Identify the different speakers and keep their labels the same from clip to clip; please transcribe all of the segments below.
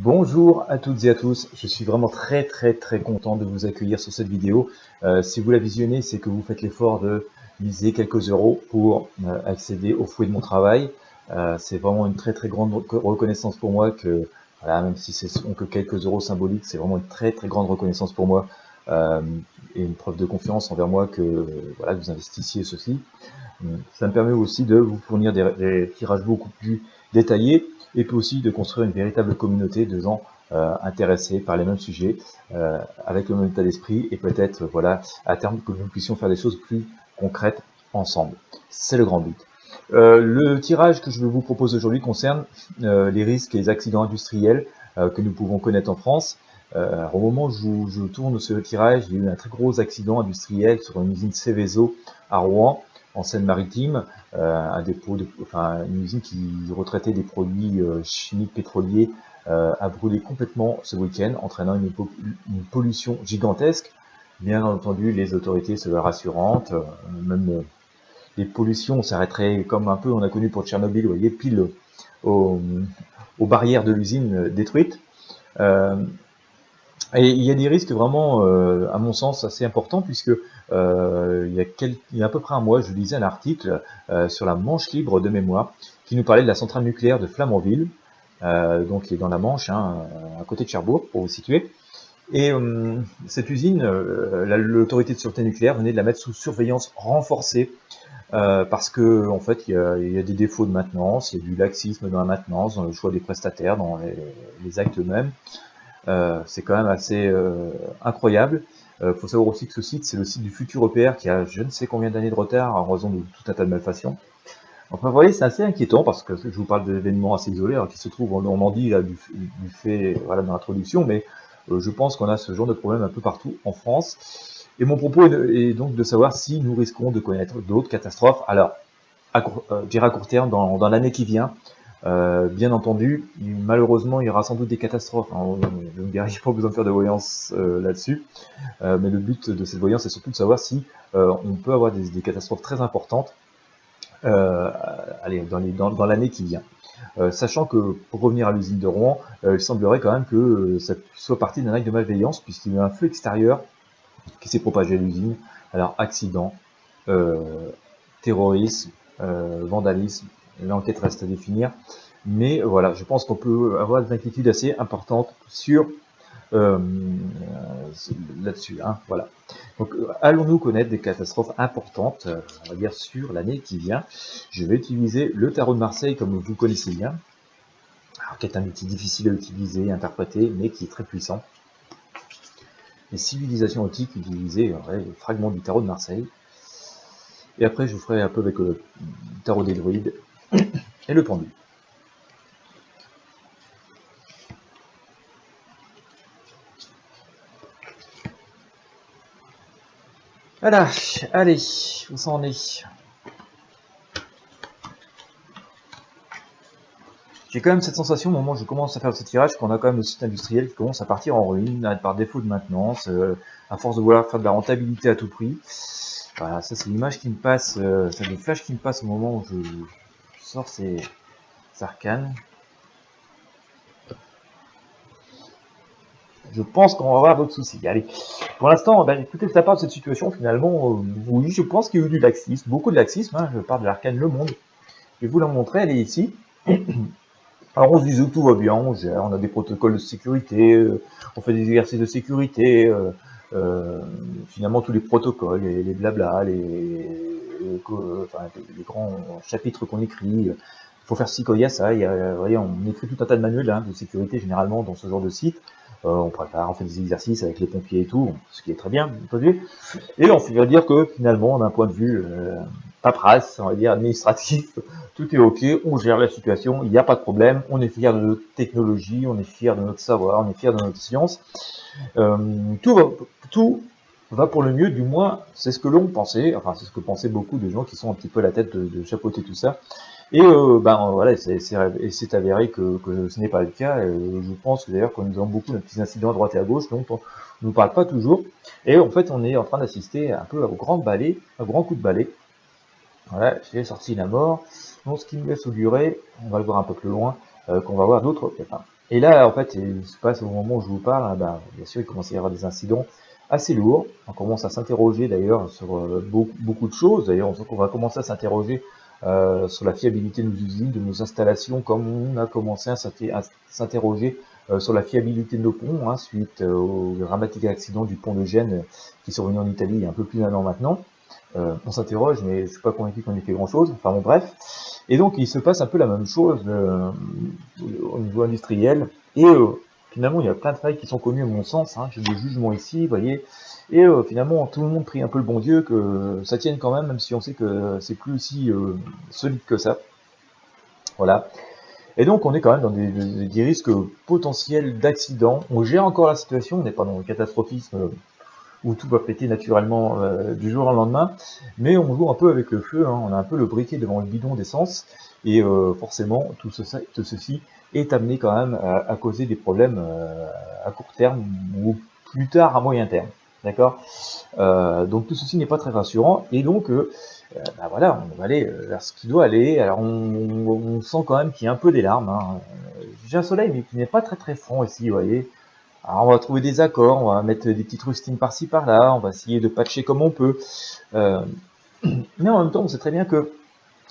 Speaker 1: Bonjour à toutes et à tous, je suis vraiment très content de vous accueillir sur cette vidéo. Si vous la visionnez, c'est que vous faites l'effort de miser quelques euros pour accéder au fruit de mon travail. C'est vraiment une très grande reconnaissance pour moi que, voilà, même si ce sont que quelques euros symboliques, c'est vraiment une très grande reconnaissance pour moi euh, et une preuve de confiance envers moi que, voilà, que vous investissiez ceci. Ça me permet aussi de vous fournir des tirages beaucoup plus détaillés et puis aussi de construire une véritable communauté de gens intéressés par les mêmes sujets, avec le même état d'esprit et peut-être voilà à terme que nous puissions faire des choses plus concrètes ensemble. C'est le grand but. Le tirage que je vous propose aujourd'hui concerne les risques et les accidents industriels que nous pouvons connaître en France. Au moment où je tourne ce tirage, il y a eu un très gros accident industriel sur une usine Céveso à Rouen, en Seine-Maritime, un dépôt, une usine qui retraitait des produits chimiques pétroliers a brûlé complètement ce week-end, entraînant une pollution gigantesque. Bien entendu, les autorités se veulent rassurantes, même les pollutions s'arrêteraient comme un peu on a connu pour Tchernobyl, vous voyez, pile aux, aux barrières de l'usine détruites. Et il y a des risques vraiment, à mon sens, assez importants, puisque il y a à peu près un mois, je lisais un article sur la Manche libre de mémoire, qui nous parlait de la centrale nucléaire de Flamanville, donc qui est dans la Manche, hein, à côté de Cherbourg, pour vous situer. Et cette usine, l'autorité de sûreté nucléaire venait de la mettre sous surveillance renforcée, parce que en fait, il y a des défauts de maintenance, il y a du laxisme dans la maintenance, dans le choix des prestataires, dans les actes eux-mêmes. C'est quand même assez incroyable. Faut savoir aussi que ce site, c'est le site du futur EPR qui a je ne sais combien d'années de retard en raison de tout un tas de malfaçons. Enfin, vous voyez, c'est assez inquiétant parce que je vous parle d'événements assez isolés qui se trouvent en Normandie là, du fait voilà, dans l'introduction, mais je pense qu'on a ce genre de problème un peu partout en France. Et mon propos est donc de savoir si nous risquons de connaître d'autres catastrophes. Alors, je dirais à court terme, dans l'année qui vient. Bien entendu, malheureusement, il y aura sans doute des catastrophes. Hein. Je ne dirais qu'il n'y a pas besoin de faire de voyance là-dessus. Mais le but de cette voyance, c'est surtout de savoir si on peut avoir des catastrophes très importantes allez, dans l'année qui vient. Sachant que, pour revenir à l'usine de Rouen, il semblerait quand même que ça soit parti d'un acte de malveillance, puisqu'il y a eu un feu extérieur qui s'est propagé à l'usine. Alors, accident, terrorisme, vandalisme, l'enquête reste à définir. Mais voilà, je pense qu'on peut avoir des inquiétudes assez importantes sur là-dessus. Hein, voilà. Donc, allons-nous connaître des catastrophes importantes, on va dire, sur l'année qui vient. Je vais utiliser le tarot de Marseille, comme vous connaissez bien, alors, qui est un outil difficile à utiliser, à interpréter, mais qui est très puissant. Les civilisations antiques utilisaient le fragment du tarot de Marseille. Et après, je vous ferai un peu avec le tarot des druides et le pendu. Voilà, allez, où ça en est? J'ai quand même cette sensation au moment où je commence à faire ce tirage qu'on a quand même le site industriel qui commence à partir en ruine par défaut de maintenance, à force de vouloir faire de la rentabilité à tout prix. Voilà, ça c'est l'image qui me passe, c'est le flash qui me passe au moment où je sors ces arcanes. Je pense qu'on va avoir d'autres soucis. Allez, pour l'instant, écoutez, ça part de cette situation, finalement, oui, je pense qu'il y a eu du laxisme, beaucoup de laxisme, hein, je parle de l'arcane Le Monde. Je vais vous la montrer, elle est ici. Alors on se disait que tout va bien, on gère, on a des protocoles de sécurité, on fait des exercices de sécurité, finalement tous les protocoles, les blabla, les grands chapitres qu'on écrit, il faut faire ci, il y a ça, voyez, on écrit tout un tas de manuels de sécurité généralement dans ce genre de site, on prépare, on fait des exercices avec les pompiers et tout, ce qui est très bien, et on va dire que finalement, d'un point de vue paperasse, on va dire administratif, tout est ok, on gère la situation, il n'y a pas de problème, on est fier de notre technologie, on est fier de notre savoir, on est fier de notre science. Tout va pour le mieux, du moins, c'est ce que l'on pensait, enfin c'est ce que pensaient beaucoup de gens qui sont un petit peu à la tête de chapeauter tout ça. Et voilà, c'est avéré que ce n'est pas le cas. Je pense que d'ailleurs que nous avons beaucoup de petits incidents à droite et à gauche dont on ne nous parle pas toujours. Et en fait, on est en train d'assister un peu au grand balai, un grand coup de balai. Voilà, j'ai sorti la mort. Donc, ce qui me laisse augurer, on va le voir un peu plus loin, qu'on va voir d'autres. Enfin, Et là, en fait, il se passe au moment où je vous parle, hein, ben, bien sûr, il commence à y avoir des incidents assez lourds. On commence à s'interroger d'ailleurs sur beaucoup de choses. D'ailleurs, on va commencer à s'interroger sur la fiabilité de nos usines, de nos installations, comme on a commencé à s'interroger sur la fiabilité de nos ponts, hein, suite au dramatique accident du pont de Gênes qui est survenu en Italie il y a un peu plus d'1 an maintenant. On s'interroge, mais je suis pas convaincu qu'on ait fait grand-chose. Enfin bon, bref. Et donc, il se passe un peu la même chose au niveau industriel. Et finalement, il y a plein de failles qui sont connues à mon sens. Hein. J'ai des jugements ici, vous voyez. Et finalement, tout le monde prie un peu le bon Dieu que ça tienne quand même, même si on sait que c'est plus aussi solide que ça. Voilà. Et donc, on est quand même dans des risques potentiels d'accident. On gère encore la situation, on n'est pas dans le catastrophisme où tout va péter naturellement du jour au lendemain, mais on joue un peu avec le feu, hein, on a un peu le briquet devant le bidon d'essence, et forcément tout ceci est amené quand même à causer des problèmes à court terme ou plus tard à moyen terme. D'accord. Donc tout ceci n'est pas très rassurant, et donc bah voilà, on va aller vers ce qui doit aller. Alors on sent quand même qu'il y a un peu des larmes. Hein. J'ai un soleil mais qui n'est pas très très franc ici, vous voyez. Alors on va trouver des accords, on va mettre des petites rustines par-ci par-là, on va essayer de patcher comme on peut. Mais en même temps, on sait très bien que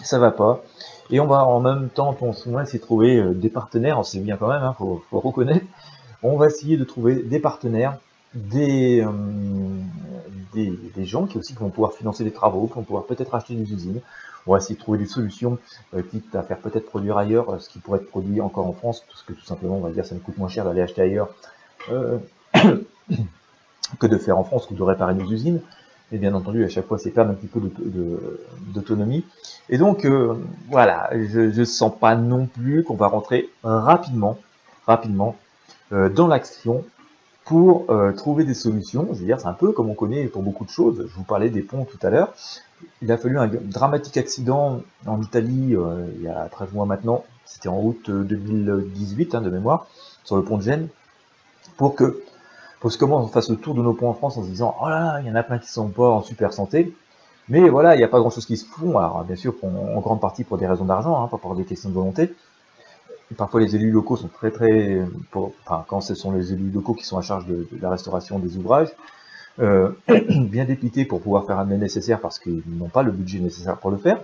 Speaker 1: ça va pas. Et on va en même temps, on va essayer de trouver des partenaires, on sait bien quand même, hein, faut reconnaître. On va essayer de trouver des partenaires, des, des gens qui aussi vont pouvoir financer des travaux, qui vont pouvoir peut-être acheter des usines. On va essayer de trouver des solutions, quitte à faire peut-être produire ailleurs ce qui pourrait être produit encore en France, parce que tout simplement, on va dire, ça nous coûte moins cher d'aller acheter ailleurs que de faire en France ou de réparer nos usines. Et bien entendu, à chaque fois, c'est perdre un petit peu d'autonomie. Et donc, voilà, je ne sens pas non plus qu'on va rentrer rapidement dans l'action pour trouver des solutions. Je veux dire, c'est un peu comme on connaît pour beaucoup de choses. Je vous parlais des ponts tout à l'heure. Il a fallu un dramatique accident en Italie il y a 13 mois maintenant. C'était en août 2018, hein, de mémoire, sur le pont de Gênes, pour que comment on fasse le tour de nos ponts en France en se disant oh là là, il y en a plein qui sont pas en super santé, mais voilà, il n'y a pas grand chose qui se font, alors bien sûr en grande partie pour des raisons d'argent, hein, pas pour des questions de volonté. Et parfois les élus locaux sont enfin quand ce sont les élus locaux qui sont à charge de la restauration des ouvrages, bien dépités pour pouvoir faire le nécessaire parce qu'ils n'ont pas le budget nécessaire pour le faire.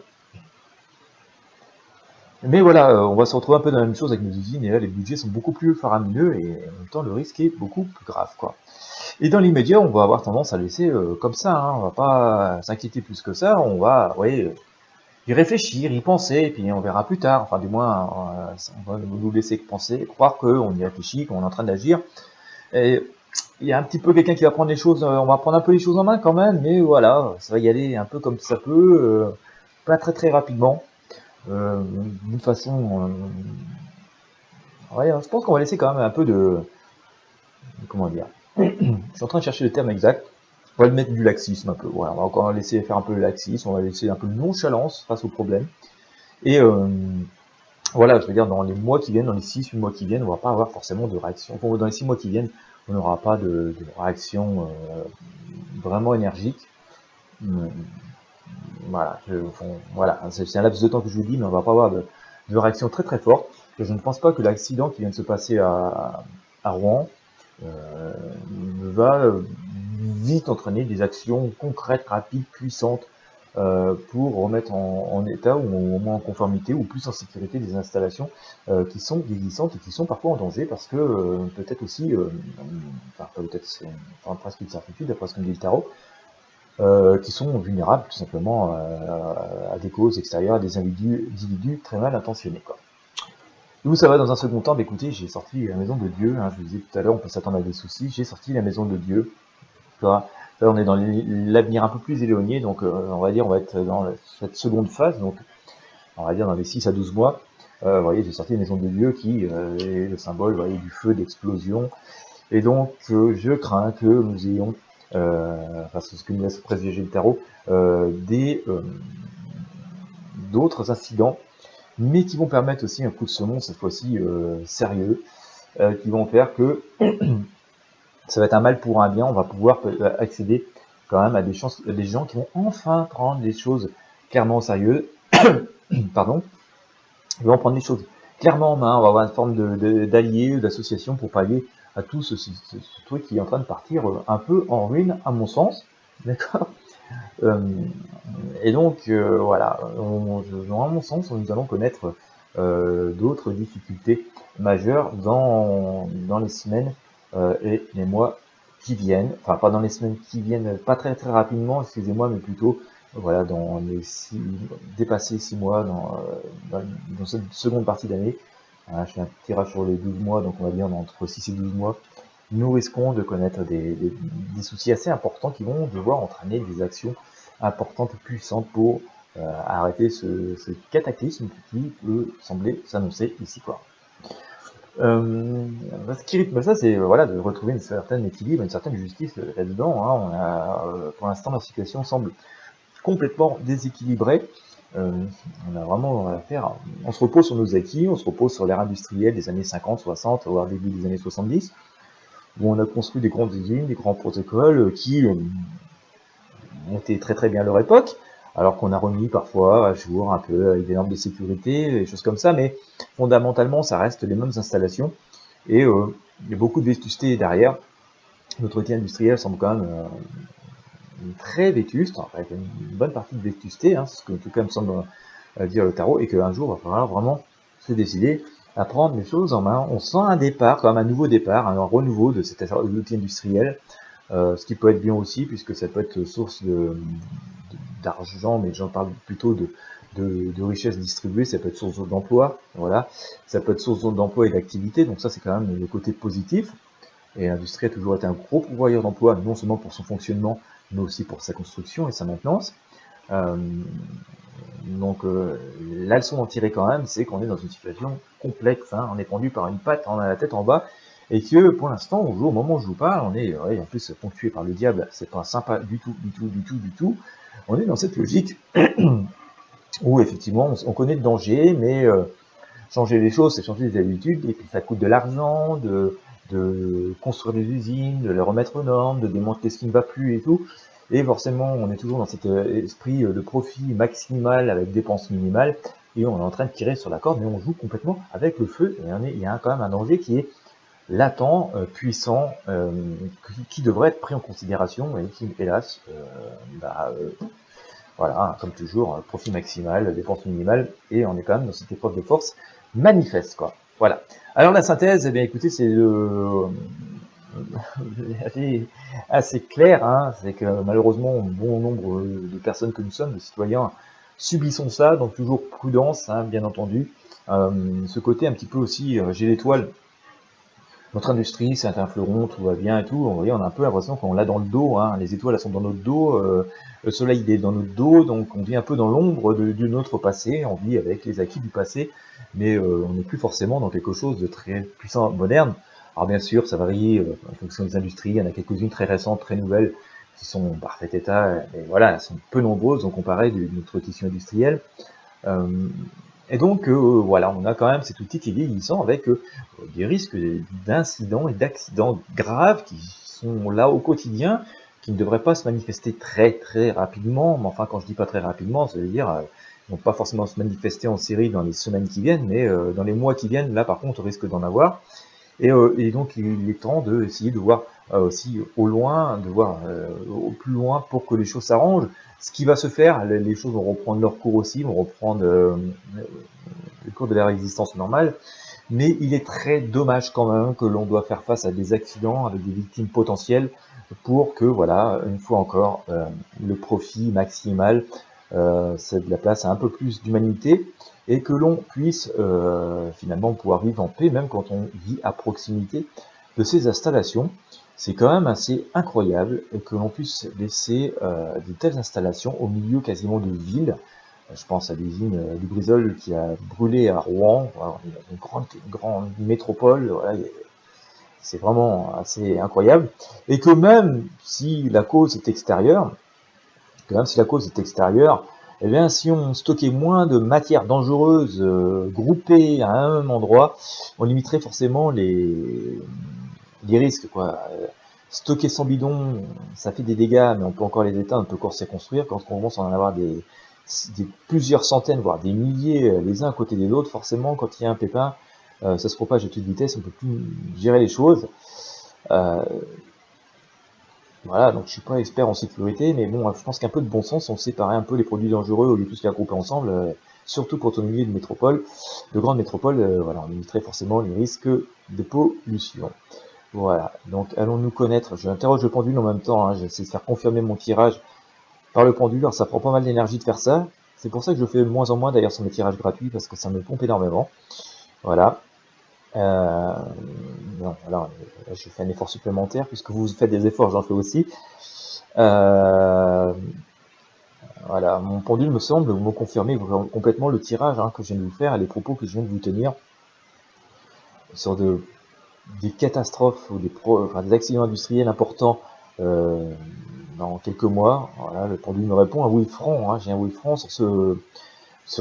Speaker 1: Mais voilà, on va se retrouver un peu dans la même chose avec nos usines, et là les budgets sont beaucoup plus faramineux, et en même temps le risque est beaucoup plus grave, quoi. Et dans l'immédiat, on va avoir tendance à laisser comme ça, hein, on va pas s'inquiéter plus que ça, on va y réfléchir, y penser, et puis on verra plus tard, enfin du moins on va nous laisser penser, croire qu'on y réfléchit, qu'on est en train d'agir. Et il y a un petit peu quelqu'un qui va prendre les choses, on va prendre un peu les choses en main quand même, mais voilà, ça va y aller un peu comme ça peut, pas très très rapidement, d'une façon... ouais, je pense qu'on va laisser quand même un peu de... Comment dire? Je suis en train de chercher le terme exact. On va le mettre du laxisme un peu. Voilà, on va encore laisser faire un peu le laxisme, on va laisser un peu de nonchalance face au problème. Et voilà, je veux dire, dans les mois qui viennent, dans les 6-8 mois qui viennent, on va pas avoir forcément de réaction. Enfin, dans les 6 mois qui viennent, on n'aura pas de réaction vraiment énergique. Voilà, voilà, c'est un laps de temps que je vous dis, mais on va pas avoir de réaction très très forte. Je ne pense pas que l'accident qui vient de se passer à Rouen va vite entraîner des actions concrètes, rapides, puissantes pour remettre en état ou au moins en conformité ou plus en sécurité des installations qui sont vieillissantes et qui sont parfois en danger parce que peut-être aussi, enfin peut-être c'est presque une certitude d'après ce qu'on dit le tarot, qui sont vulnérables tout simplement à des causes extérieures, à des individus très mal intentionnés, quoi. D'où ça va dans un second temps, bah, écoutez, j'ai sorti la maison de Dieu, hein, je vous disais tout à l'heure, on peut s'attendre à des soucis, j'ai sorti la maison de Dieu. Là, on est dans l'avenir un peu plus éloigné, donc on va dire on va être dans cette seconde phase, donc on va dire dans les 6 à 12 mois. Vous voyez, j'ai sorti la maison de Dieu qui est le symbole, vous voyez, du feu, d'explosion. Et donc je crains que nous ayons, enfin c'est ce que nous laisse présager le tarot, d'autres incidents, mais qui vont permettre aussi un coup de semonce, cette fois-ci sérieux, qui vont faire que ça va être un mal pour un bien, on va pouvoir accéder quand même à des gens qui vont enfin prendre les choses clairement au sérieux, pardon, ils vont prendre les choses clairement en main. On va avoir une forme d'alliés, d'association pour pallier à tout ce truc qui est en train de partir un peu en ruine, à mon sens. D'accord. Et donc, voilà, à mon sens, nous allons connaître d'autres difficultés majeures dans les semaines et les mois qui viennent. Enfin, pas dans les semaines qui viennent, pas très très rapidement, excusez-moi, mais plutôt voilà, dans les dépasser 6 mois dans cette seconde partie d'année. Je fais un tirage sur les 12 mois, donc on va dire entre 6 et 12 mois. Nous risquons de connaître des soucis assez importants qui vont devoir entraîner des actions importante et puissante pour arrêter ce cataclysme qui peut sembler s'annoncer ici, quoi. Ce qui rythme ça, c'est voilà, de retrouver une certaine équilibre, une certaine justice là-dedans. Hein. On a, pour l'instant, la situation semble complètement déséquilibrée. On a vraiment à faire. On se repose sur nos acquis, on se repose sur l'ère industrielle des années 50, 60, voire début des années 70, où on a construit des grandes usines, des grands protocoles qui ont été très très bien à leur époque, alors qu'on a remis parfois à jour un peu avec des normes de sécurité, des choses comme ça, mais fondamentalement ça reste les mêmes installations, et il y a beaucoup de vétusté derrière. Notre outil industriel semble quand même très vétuste, avec une bonne partie de vétusté, hein, c'est ce que en tout cas me semble dire le tarot, et qu'un jour il va falloir vraiment se décider à prendre les choses en main. On sent un départ, quand même un nouveau départ, un renouveau de cet outil industriel, ce qui peut être bien aussi, puisque ça peut être source d'argent, mais j'en parle plutôt de richesse distribuée, ça peut être source d'emploi, voilà, ça peut être source d'emploi et d'activité, donc ça c'est quand même le côté positif. Et l'industrie a toujours été un gros pourvoyeur d'emploi, non seulement pour son fonctionnement, mais aussi pour sa construction et sa maintenance. Donc la leçon à en tirer quand même, c'est qu'on est dans une situation complexe, hein, on est pendu par une patte, on a la tête en bas, et que pour l'instant, au moment où je vous parle, on est en plus ponctué par le diable, c'est pas sympa du tout, du tout, du tout, du tout. On est dans cette logique où effectivement on connaît le danger, mais changer les choses, c'est changer les habitudes, et puis ça coûte de l'argent, de construire des usines, de les remettre aux normes, de démanteler ce qui ne va plus et tout. Et forcément, on est toujours dans cet esprit de profit maximal avec dépenses minimales, et on est en train de tirer sur la corde, mais on joue complètement avec le feu, et il y a quand même un danger qui est latent, puissant, qui devrait être pris en considération, et qui, hélas, voilà, comme toujours, profit maximal, dépenses minimales, et on est quand même dans cette épreuve de force manifeste, quoi. Voilà. Alors la synthèse, eh bien écoutez, c'est assez clair, hein, c'est que malheureusement, bon nombre de personnes que nous sommes, de citoyens, subissons ça, donc toujours prudence, hein, bien entendu. Ce côté un petit peu aussi, j'ai l'étoile, notre industrie, c'est un fleuron, tout va bien et tout. Vous voyez, on a un peu l'impression qu'on l'a dans le dos, hein. Les étoiles elles sont dans notre dos, le soleil il est dans notre dos, donc on vit un peu dans l'ombre de notre passé, on vit avec les acquis du passé, mais on n'est plus forcément dans quelque chose de très puissant, moderne. Alors bien sûr, ça varie en fonction des industries, il y en a quelques-unes très récentes, très nouvelles, qui sont en parfait état, et voilà, elles sont peu nombreuses en comparé de notre tissu industriel. Et donc, voilà, on a quand même cet outil qui est vieillissant avec des risques d'incidents et d'accidents graves qui sont là au quotidien, qui ne devraient pas se manifester très très rapidement. Mais enfin, quand je dis pas très rapidement, ça veut dire ils vont pas forcément se manifester en série dans les semaines qui viennent, mais dans les mois qui viennent, là par contre, on risque d'en avoir. Et donc, il est temps d'essayer de voir aussi au loin, de voir au plus loin pour que les choses s'arrangent. Ce qui va se faire, les choses vont reprendre leur cours aussi, vont reprendre le cours de leur existence normale. Mais il est très dommage quand même que l'on doit faire face à des accidents avec des victimes potentielles pour que, voilà, une fois encore, le profit maximal cède la place à un peu plus d'humanité et que l'on puisse finalement pouvoir vivre en paix, même quand on vit à proximité de ces installations. C'est quand même assez incroyable que l'on puisse laisser de telles installations au milieu quasiment de villes. Je pense à l'usine du Brisol qui a brûlé à Rouen, une grande métropole, voilà, c'est vraiment assez incroyable. Et que même si la cause est extérieure, eh bien, si on stockait moins de matières dangereuses groupées à un même endroit, on limiterait forcément les risques, quoi. Stocker 100 bidons, ça fait des dégâts, mais on peut encore les éteindre, on peut encore s'y construire. Quand on commence à en avoir des plusieurs centaines, voire des milliers les uns à côté des autres, forcément, quand il y a un pépin, ça se propage à toute vitesse, on peut plus gérer les choses. Voilà, donc je suis pas expert en sécurité, mais bon, je pense qu'un peu de bon sens, on séparait un peu les produits dangereux au lieu de tous les regrouper ensemble, surtout quand on est au milieu de métropole, de grandes métropoles, voilà, on limiterait forcément les risques de pollution. Voilà, donc allons-nous connaître, j'interroge le pendule en même temps, hein, j'essaie de faire confirmer mon tirage par le pendule, alors ça prend pas mal d'énergie de faire ça, c'est pour ça que je fais de moins en moins d'ailleurs sur mes tirages gratuits, parce que ça me pompe énormément, voilà. Non, voilà, je fais un effort supplémentaire, puisque vous faites des efforts, j'en fais aussi. Voilà, mon pendule me semble me confirmer complètement le tirage que je viens de vous faire et les propos que je viens de vous tenir sur des catastrophes ou des accidents industriels importants dans quelques mois. Voilà, le pendule me répond un oui franc, j'ai un oui franc sur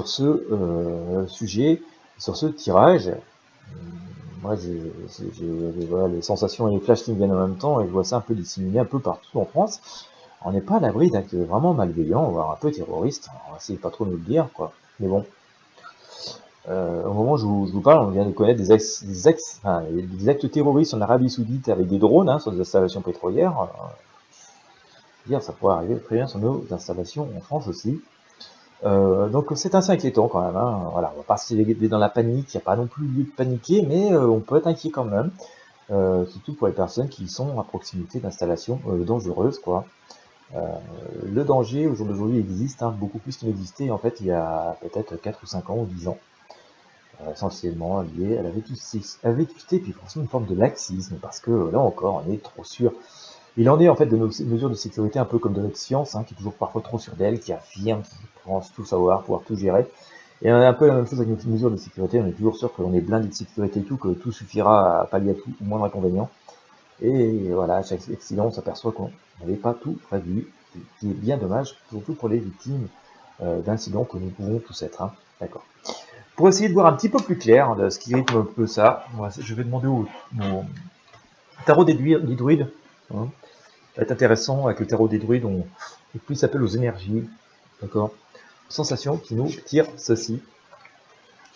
Speaker 1: ce sujet, sur ce tirage. Moi, voilà, les sensations et les flashs qui me viennent en même temps, et je vois ça un peu disséminé un peu partout en France. On n'est pas à l'abri d'actes vraiment malveillants, voire un peu terroristes. On va essayer de pas trop nous le dire, quoi. Mais bon, au moment où je vous parle, on vient de connaître des actes terroristes en Arabie Saoudite avec des drones sur des installations pétrolières. Dire, ça pourrait arriver très bien sur nos installations en France aussi. Donc c'est assez inquiétant quand même. Voilà, on va pas se laisser dans la panique, il n'y a pas non plus lieu de paniquer, mais on peut être inquiet quand même. Surtout pour les personnes qui sont à proximité d'installations dangereuses, quoi. Le danger au jour d'aujourd'hui existe, beaucoup plus qu'il n'existait en fait il y a peut-être 4 ou 5 ans ou 10 ans, essentiellement lié à la vétusté, puis forcément une forme de laxisme, parce que là encore on est trop sûr. Il en est en fait de nos mesures de sécurité un peu comme de notre science, qui est toujours parfois trop sûre d'elle, qui affirme, qui pense tout savoir, pouvoir tout gérer. Et on a un peu la même chose avec nos mesures de sécurité, on est toujours sûr qu'on est blindé de sécurité et tout, que tout suffira à pallier à tout, au moindre inconvénient. Et voilà, à chaque accident, on s'aperçoit qu'on n'avait pas tout prévu, ce qui est bien dommage, surtout pour les victimes d'incidents que nous pouvons tous être. D'accord. Pour essayer de voir un petit peu plus clair de ce qui rythme un peu ça, je vais demander au tarot des druides. Ça va être intéressant avec le tarot des druides, on fait plus appel aux énergies, d'accord, sensation qui nous tire ceci.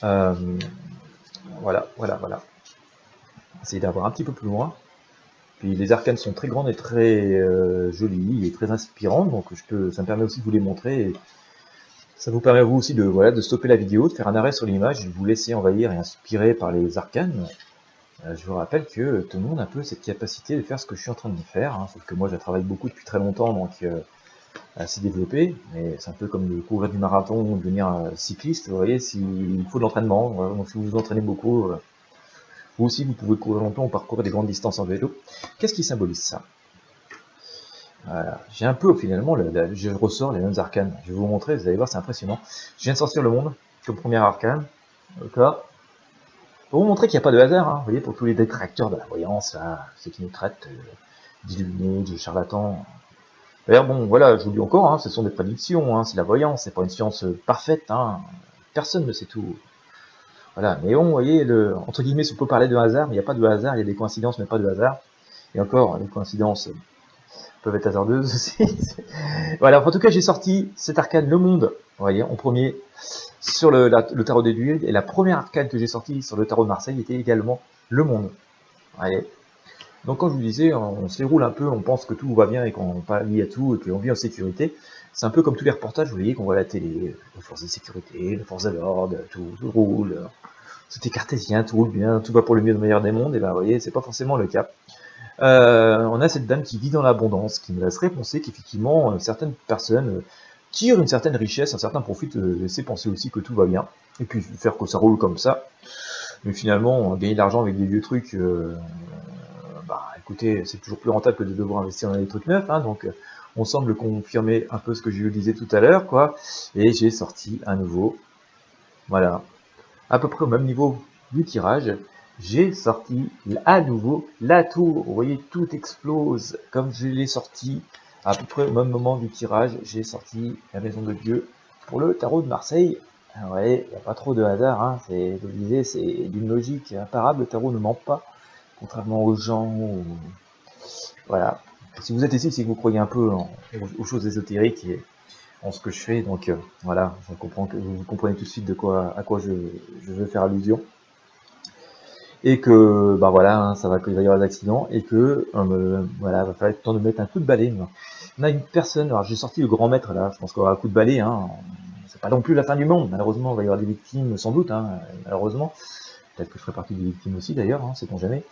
Speaker 1: Voilà. Essayez d'avoir un petit peu plus loin. Puis les arcanes sont très grandes et très jolies et très inspirantes, donc ça me permet aussi de vous les montrer. Et ça vous permet à vous aussi de stopper la vidéo, de faire un arrêt sur l'image, de vous laisser envahir et inspirer par les arcanes. Je vous rappelle que tout le monde a un peu cette capacité de faire ce que je suis en train de faire, sauf que moi je travaille beaucoup depuis très longtemps, donc assez développé, mais c'est un peu comme de courir du marathon ou devenir cycliste, vous voyez, il faut de l'entraînement, voilà. Donc si vous vous entraînez beaucoup, vous aussi vous pouvez courir longtemps ou parcourir des grandes distances en vélo. Qu'est-ce qui symbolise ça? Voilà, j'ai un peu finalement, je ressors les mêmes arcanes, je vais vous montrer, vous allez voir, c'est impressionnant. Je viens de sortir le monde comme première arcane, d'accord, pour vous montrer qu'il n'y a pas de hasard, vous voyez, pour tous les détracteurs de la voyance, ceux qui nous traitent d'illuminés, de charlatans. D'ailleurs, bon, voilà, je vous dis encore, ce sont des prédictions, c'est la voyance, c'est pas une science parfaite, personne ne sait tout. Voilà, mais bon, vous voyez, entre guillemets, on peut parler de hasard, mais il n'y a pas de hasard, il y a des coïncidences, mais pas de hasard. Et encore, les coïncidences peuvent être hasardeuses aussi. Voilà, en tout cas, j'ai sorti cet arcane, le monde, vous voyez, en premier, sur le tarot des druides, et la première arcane que j'ai sortie sur le tarot de Marseille était également le monde. Vous voyez. Donc quand je vous disais, on se déroule un peu, on pense que tout va bien et qu'on pallie à tout et qu'on vit en sécurité. C'est un peu comme tous les reportages, vous voyez, qu'on voit à la télé, les forces de sécurité, les forces de l'ordre, tout roule, tout est cartésien, tout roule bien, tout va pour le mieux, le meilleur des mondes, et ben vous voyez, c'est pas forcément le cas. On a cette dame qui vit dans l'abondance, qui nous laisserait penser qu'effectivement, certaines personnes tirent une certaine richesse, un certain profit, laisser penser aussi que tout va bien, et puis faire que ça roule comme ça. Mais finalement, gagner de l'argent avec des vieux trucs, écoutez, c'est toujours plus rentable que de devoir investir dans des trucs neufs, donc on semble confirmer un peu ce que je vous disais tout à l'heure, quoi. Et j'ai sorti à nouveau, voilà, à peu près au même niveau du tirage, j'ai sorti à nouveau la tour. Vous voyez, tout explose comme je l'ai sorti à peu près au même moment du tirage. J'ai sorti la maison de Dieu pour le tarot de Marseille. Vous voyez, il n'y a pas trop de hasard, c'est d'une logique imparable, le tarot ne ment pas, contrairement aux gens. Voilà. Si vous êtes ici, c'est que vous croyez un peu aux choses ésotériques en ce que je fais, donc voilà, je comprends que vous comprenez tout de suite à quoi je veux faire allusion. Et que bah voilà, hein, il va y avoir des accidents et que voilà, va falloir être temps de mettre un coup de balai. On a une personne, alors j'ai sorti le grand maître là, je pense qu'on aura un coup de balai, hein, c'est pas non plus la fin du monde, malheureusement il va y avoir des victimes sans doute, hein, malheureusement, peut-être que je ferai partie des victimes aussi d'ailleurs, hein, sait-on jamais,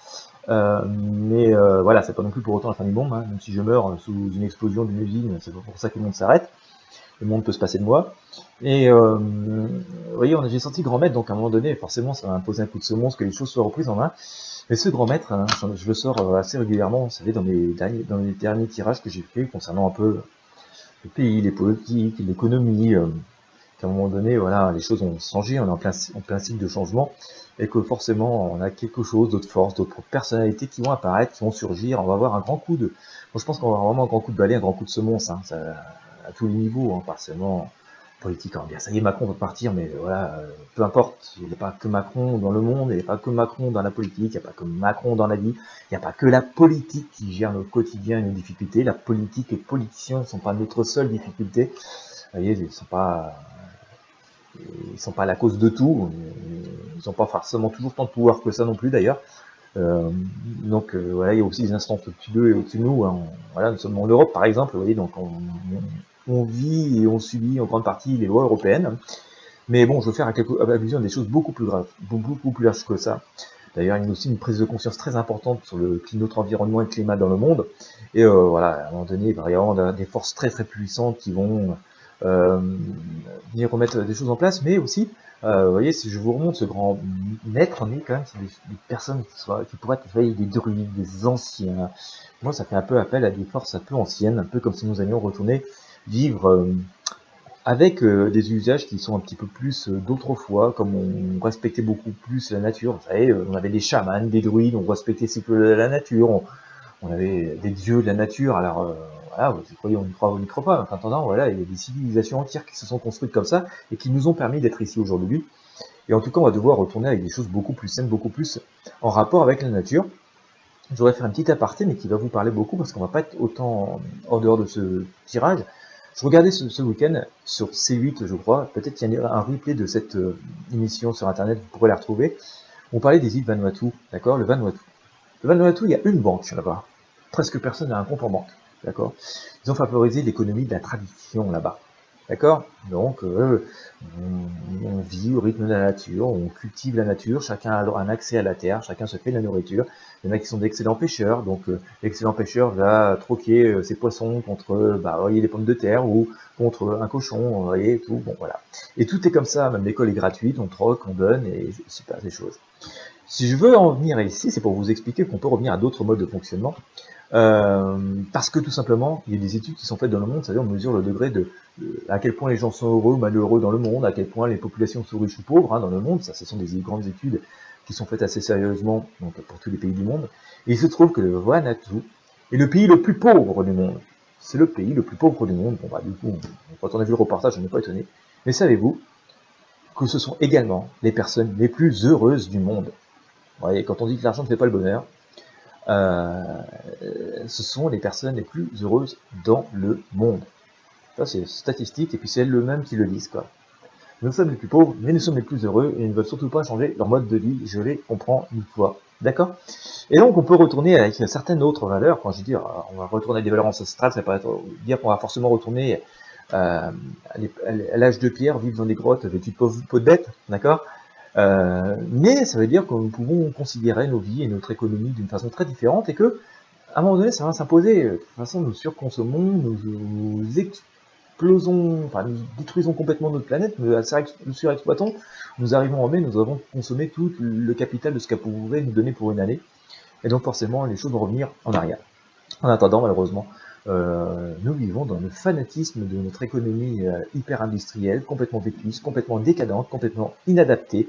Speaker 1: voilà, c'est pas non plus pour autant la fin du monde, hein, même si je meurs sous une explosion d'une usine, c'est pas pour ça que le monde s'arrête, le monde peut se passer de moi. Et vous voyez, j'ai senti grand maître, donc à un moment donné, forcément, ça va imposer un coup de semonce, que les choses soient reprises en main. Mais ce grand maître, hein, je le sors assez régulièrement, vous savez, dans les derniers tirages que j'ai fait concernant un peu le pays, les politiques, l'économie, qu'à un moment donné, voilà, les choses ont changé, on est en plein cycle de changement, et que forcément, on a quelque chose, d'autres forces, d'autres personnalités qui vont apparaître, qui vont surgir, on va avoir un grand coup de... Moi, je pense qu'on va avoir vraiment un grand coup de balai, un grand coup de semonce, hein, ça, à tous les niveaux, hein, pas seulement politique. Alors bien, ça y est, Macron va partir, mais voilà, peu importe, il n'y a pas que Macron dans le monde, il n'y a pas que Macron dans la politique, il n'y a pas que Macron dans la vie, il n'y a pas que la politique qui gère notre quotidien et nos difficultés, la politique et les politiciens ne sont pas notre seule difficulté, vous voyez, ils sont pas la cause de tout, ils n'ont pas forcément toujours tant de pouvoir que ça non plus d'ailleurs, voilà, il y a aussi des instances au-dessus d'eux et au-dessus de nous, hein. Voilà, nous sommes dans l'Europe par exemple, vous voyez, donc on vit et on subit en grande partie les lois européennes, mais bon, je veux faire allusion à des choses beaucoup plus graves, beaucoup plus larges que ça. D'ailleurs, il y a aussi une prise de conscience très importante sur notre environnement et le climat dans le monde. Et voilà, à un moment donné, il va y avoir des forces très très puissantes qui vont euh, venir remettre des choses en place, mais aussi, vous voyez, si je vous remonte ce grand maître, on est quand même des personnes qui pourraient être des druides, des anciens. Moi, ça fait un peu appel à des forces un peu anciennes, un peu comme si nous allions retourner vivre avec des usages qui sont un petit peu plus d'autrefois, comme on respectait beaucoup plus la nature. Vous savez, on avait des chamans, des druides, on respectait ces cycles de la nature, on avait des dieux de la nature. Alors voilà, vous croyez, on y croit, on n'y croit pas. En attendant, voilà, il y a des civilisations entières qui se sont construites comme ça et qui nous ont permis d'être ici aujourd'hui. Et en tout cas, on va devoir retourner avec des choses beaucoup plus saines, beaucoup plus en rapport avec la nature. Je voudrais faire un petit aparté, mais qui va vous parler beaucoup, parce qu'on va pas être autant en dehors de ce tirage. Je regardais ce week-end sur C8, je crois, peut-être qu'il y a un replay de cette émission sur Internet, vous pourrez la retrouver. On parlait des îles Vanuatu, d'accord, le Vanuatu. Le Vanuatu, il y a une banque là-bas. Presque personne n'a un compte en banque, d'accord. Ils ont favorisé l'économie de la tradition là-bas, d'accord. Donc, on vit au rythme de la nature, on cultive la nature, chacun a un accès à la terre, chacun se fait de la nourriture. Il y en a qui sont d'excellents pêcheurs, donc l'excellent pêcheur va troquer ses poissons contre voyez, des pommes de terre ou contre un cochon, vous voyez, tout, bon voilà. Et tout est comme ça, même l'école est gratuite, on troque, on donne, et c'est pas des choses. Si je veux en venir ici, c'est pour vous expliquer qu'on peut revenir à d'autres modes de fonctionnement, parce que tout simplement, il y a des études qui sont faites dans le monde, c'est-à-dire on mesure le degré à quel point les gens sont heureux ou malheureux dans le monde, à quel point les populations sont riches ou pauvres dans le monde, ça ce sont des grandes études qui sont faites assez sérieusement donc, pour tous les pays du monde, et il se trouve que le Vanuatu est le pays le plus pauvre du monde. C'est le pays le plus pauvre du monde. Bon du coup, quand on a vu le reportage, on n'est pas étonné. Mais savez-vous que ce sont également les personnes les plus heureuses du monde? Vous voyez, quand on dit que l'argent ne fait pas le bonheur, ce sont les personnes les plus heureuses dans le monde. Ça, c'est statistique, et puis c'est elles-mêmes qui le disent, quoi. Nous sommes les plus pauvres, mais nous sommes les plus heureux, et ils ne veulent surtout pas changer leur mode de vie, je les comprends une fois. D'accord? Et donc, on peut retourner avec certaines autres valeurs. Quand je dis, on va retourner à des valeurs ancestrales, ça peut dire qu'on va forcément retourner à l'âge de pierre, vivre dans des grottes vêtues de peau de bête, d'accord? Mais ça veut dire que nous pouvons considérer nos vies et notre économie d'une façon très différente, et que, à un moment donné, ça va s'imposer. De toute façon, nous surconsommons, nous explosons, enfin, nous détruisons complètement notre planète, nous surexploitons, nous arrivons en mai, nous avons consommé tout le capital de ce qu'elle pouvait nous donner pour une année, et donc forcément, les choses vont revenir en arrière. En attendant, malheureusement, nous vivons dans le fanatisme de notre économie hyper industrielle, complètement vétuste, complètement décadente, complètement inadaptée,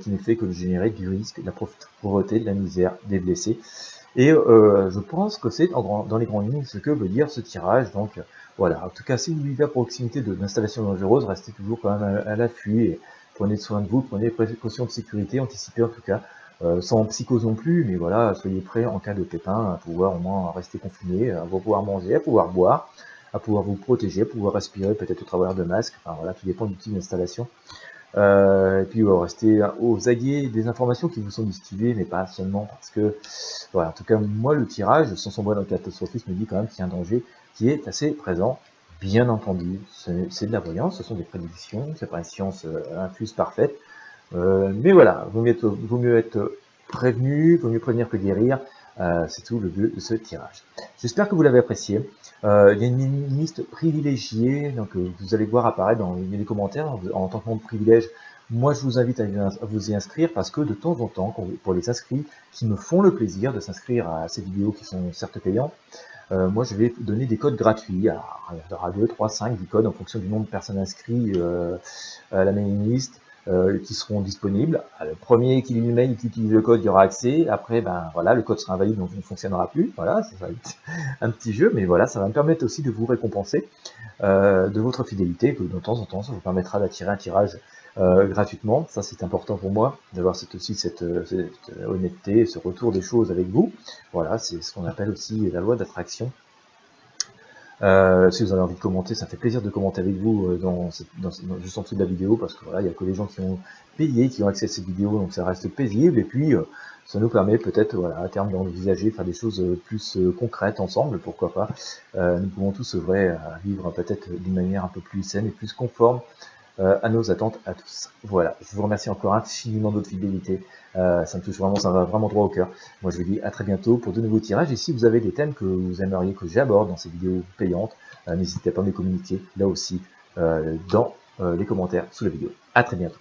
Speaker 1: qui ne fait que générer du risque, de la pauvreté, de la misère, des blessés. Et je pense que c'est dans les grandes lignes ce que veut dire ce tirage. Donc voilà, en tout cas, si vous vivez à proximité d'installations dangereuses, restez toujours quand même à l'affût et prenez soin de vous, prenez des précautions de sécurité, anticipez en tout cas. Sans psychose non plus, mais voilà, soyez prêts en cas de pépin à pouvoir au moins rester confiné, à pouvoir manger, à pouvoir boire, à pouvoir vous protéger, à pouvoir respirer peut-être au travers de masques. Enfin voilà, tout dépend du type d'installation. Et puis rester aux aguets des informations qui vous sont distillées, mais pas seulement parce que, voilà, en tout cas, moi, le tirage, sans sombrer dans le catastrophisme, me dit quand même qu'il y a un danger qui est assez présent. Bien entendu, c'est de la voyance, ce sont des prédictions, c'est pas une science infuse parfaite, mais voilà, vaut mieux être prévenu, vaut mieux prévenir que guérir, c'est tout le but de ce tirage. J'espère que vous l'avez apprécié. Il y a une liste privilégiée, donc vous allez voir apparaître dans les commentaires en tant que membre de privilège. Moi, je vous invite à vous y inscrire parce que de temps en temps, pour les inscrits qui me font le plaisir de s'inscrire à ces vidéos qui sont certes payantes, moi, je vais donner des codes gratuits. Alors, il y aura 2, 3, 5, 10 codes en fonction du nombre de personnes inscrites à la mailing list qui seront disponibles. Le premier qui lit le mail, qui utilise le code, il y aura accès. Après, ben voilà, le code sera invalide, donc il ne fonctionnera plus. Voilà, ça va être un petit jeu, mais voilà, ça va me permettre aussi de vous récompenser de votre fidélité, que de temps en temps, ça vous permettra d'attirer un tirage gratuitement. Ça, c'est important pour moi, d'avoir aussi cette honnêteté, ce retour des choses avec vous. Voilà, c'est ce qu'on appelle aussi la loi d'attraction. Si vous avez envie de commenter, ça fait plaisir de commenter avec vous juste en dessous de la vidéo, parce que voilà, il n'y a que les gens qui ont payé, qui ont accès à cette vidéo, donc ça reste paisible, et puis ça nous permet peut-être, voilà, à terme d'envisager faire des choses plus concrètes ensemble, pourquoi pas. Nous pouvons tous œuvrer à vivre peut-être d'une manière un peu plus saine et plus conforme à nos attentes à tous. Voilà, je vous remercie encore infiniment de votre fidélité, ça me touche vraiment, ça va vraiment droit au cœur. Moi je vous dis à très bientôt pour de nouveaux tirages, et si vous avez des thèmes que vous aimeriez que j'aborde dans ces vidéos payantes, n'hésitez pas à me les communiquer là aussi dans les commentaires sous la vidéo. À très bientôt.